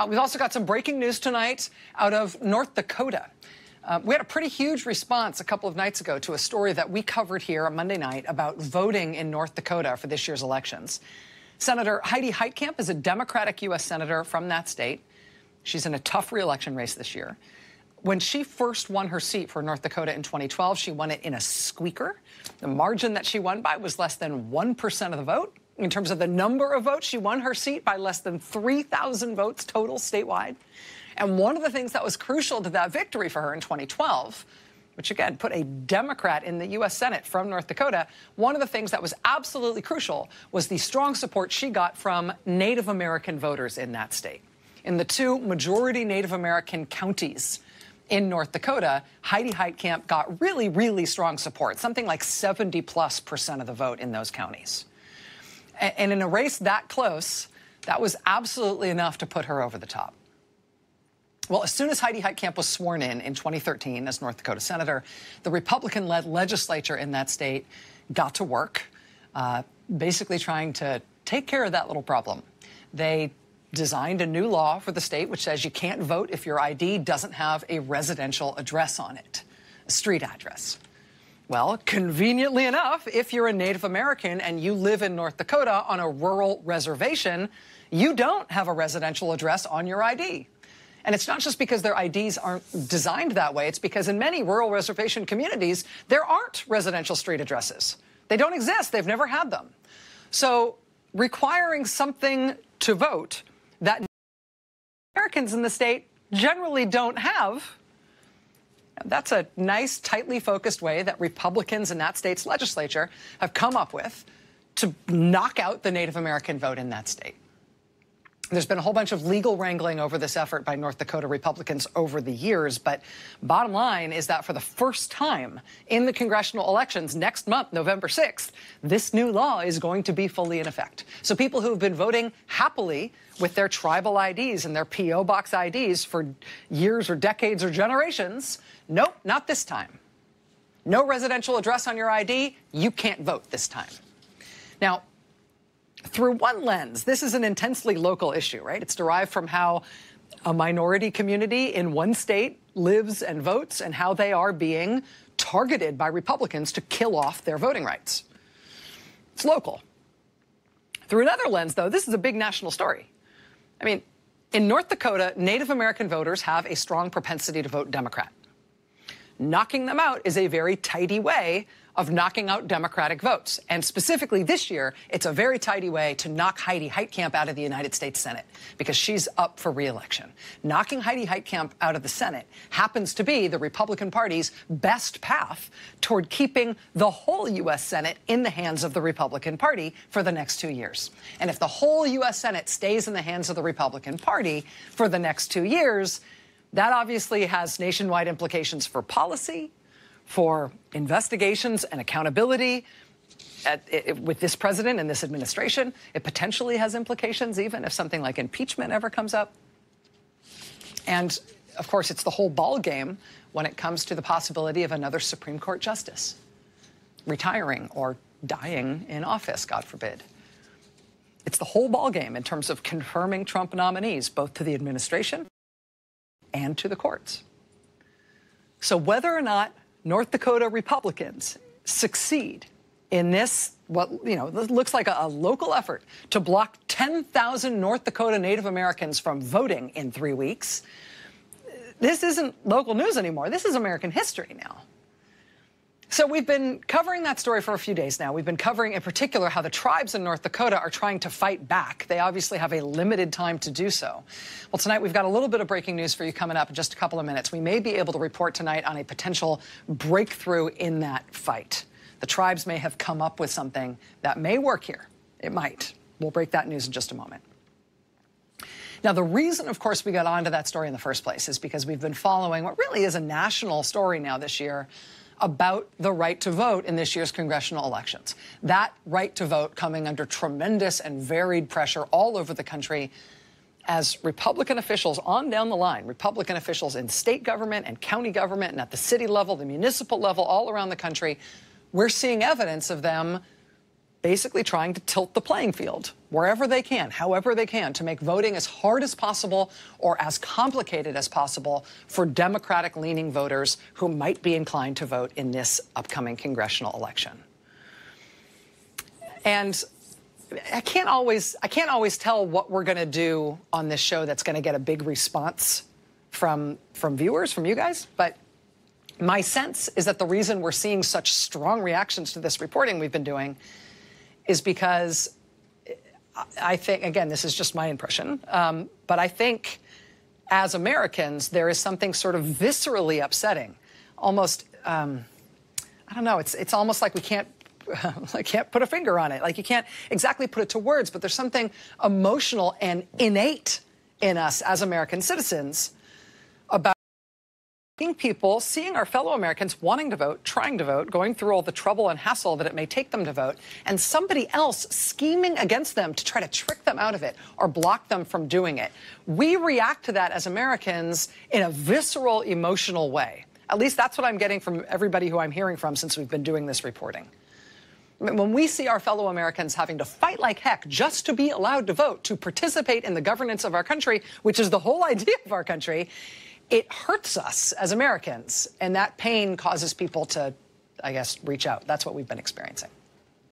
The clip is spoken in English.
We've also got some breaking news tonight out of North Dakota. We had a pretty huge response a couple of nights ago to a story that we covered here on Monday night about voting in North Dakota for this year's elections. Senator Heidi Heitkamp is a Democratic U.S. senator from that state. She's in a tough re-election race this year. When she first won her seat for North Dakota in 2012, she won it in a squeaker. The margin that she won by was less than 1% of the vote. In terms of the number of votes, she won her seat by less than 3,000 votes total statewide. And one of the things that was crucial to that victory for her in 2012, which again put a Democrat in the U.S. Senate from North Dakota, one of the things that was absolutely crucial was the strong support she got from Native American voters in that state. In the two majority Native American counties in North Dakota, Heidi Heitkamp got really, really strong support, something like 70+% of the vote in those counties. And in a race that close, that was absolutely enough to put her over the top. Well, as soon as Heidi Heitkamp was sworn in 2013 as North Dakota senator, the Republican-led legislature in that state got to work, basically trying to take care of that little problem. They designed a new law for the state which says you can't vote if your ID doesn't have a residential address on it, a street address. Well, conveniently enough, if you're a Native American and you live in North Dakota on a rural reservation, you don't have a residential address on your ID. And it's not just because their IDs aren't designed that way. It's because in many rural reservation communities, there aren't residential street addresses. They don't exist. They've never had them. So requiring something to vote that Americans in the state generally don't have, that's a nice, tightly focused way that Republicans in that state's legislature have come up with to knock out the Native American vote in that state. There's been a whole bunch of legal wrangling over this effort by North Dakota Republicans over the years, but bottom line is that for the first time in the congressional elections next month, November 6th, this new law is going to be fully in effect. So people who have been voting happily with their tribal IDs and their P.O. box IDs for years or decades or generations, nope, not this time. No residential address on your ID, you can't vote this time. Now, through one lens, this is an intensely local issue, right? It's derived from how a minority community in one state lives and votes and how they are being targeted by Republicans to kill off their voting rights. It's local. Through another lens, though, this is a big national story. I mean, in North Dakota, Native American voters have a strong propensity to vote Democrat. Knocking them out is a very tidy way of knocking out Democratic votes. And specifically this year, it's a very tidy way to knock Heidi Heitkamp out of the United States Senate because she's up for re-election. Knocking Heidi Heitkamp out of the Senate happens to be the Republican Party's best path toward keeping the whole U.S. Senate in the hands of the Republican Party for the next 2 years. And if the whole U.S. Senate stays in the hands of the Republican Party for the next 2 years, that obviously has nationwide implications for policy, for investigations and accountability with this president and this administration. It potentially has implications even if something like impeachment ever comes up. And, of course, it's the whole ball game when it comes to the possibility of another Supreme Court justice retiring or dying in office, God forbid. It's the whole ball game in terms of confirming Trump nominees, both to the administration and to the courts. So whether or not North Dakota Republicans succeed in this, this looks like a local effort to block 10,000 North Dakota Native Americans from voting in 3 weeks, this isn't local news anymore. This is American history now. So we've been covering that story for a few days now. We've been covering in particular how the tribes in North Dakota are trying to fight back. They obviously have a limited time to do so. Well, tonight we've got a little bit of breaking news for you coming up in just a couple of minutes. We may be able to report tonight on a potential breakthrough in that fight. The tribes may have come up with something that may work here. It might. We'll break that news in just a moment. Now, the reason, of course, we got onto that story in the first place is because we've been following what really is a national story now this year about the right to vote in this year's congressional elections. That right to vote coming under tremendous and varied pressure all over the country as Republican officials on down the line, Republican officials in state government and county government and at the city level, the municipal level, all around the country, we're seeing evidence of them basically trying to tilt the playing field wherever they can, however they can, to make voting as hard as possible or as complicated as possible for Democratic-leaning voters who might be inclined to vote in this upcoming congressional election. And I can't always tell what we're going to do on this show that's going to get a big response from viewers, from you guys, but my sense is that the reason we're seeing such strong reactions to this reporting we've been doing is because I think, again, this is just my impression, but I think as Americans, there is something sort of viscerally upsetting, almost, I don't know, it's almost like we can't, I can't put a finger on it. Like you can't exactly put it to words, but there's something emotional and innate in us as American citizens about people, seeing our fellow Americans wanting to vote, trying to vote, going through all the trouble and hassle that it may take them to vote, and somebody else scheming against them to try to trick them out of it or block them from doing it. We react to that as Americans in a visceral, emotional way. At least that's what I'm getting from everybody who I'm hearing from since we've been doing this reporting. When we see our fellow Americans having to fight like heck just to be allowed to vote, to participate in the governance of our country, which is the whole idea of our country, it hurts us as Americans, and that pain causes people to, I guess, reach out. That's what we've been experiencing.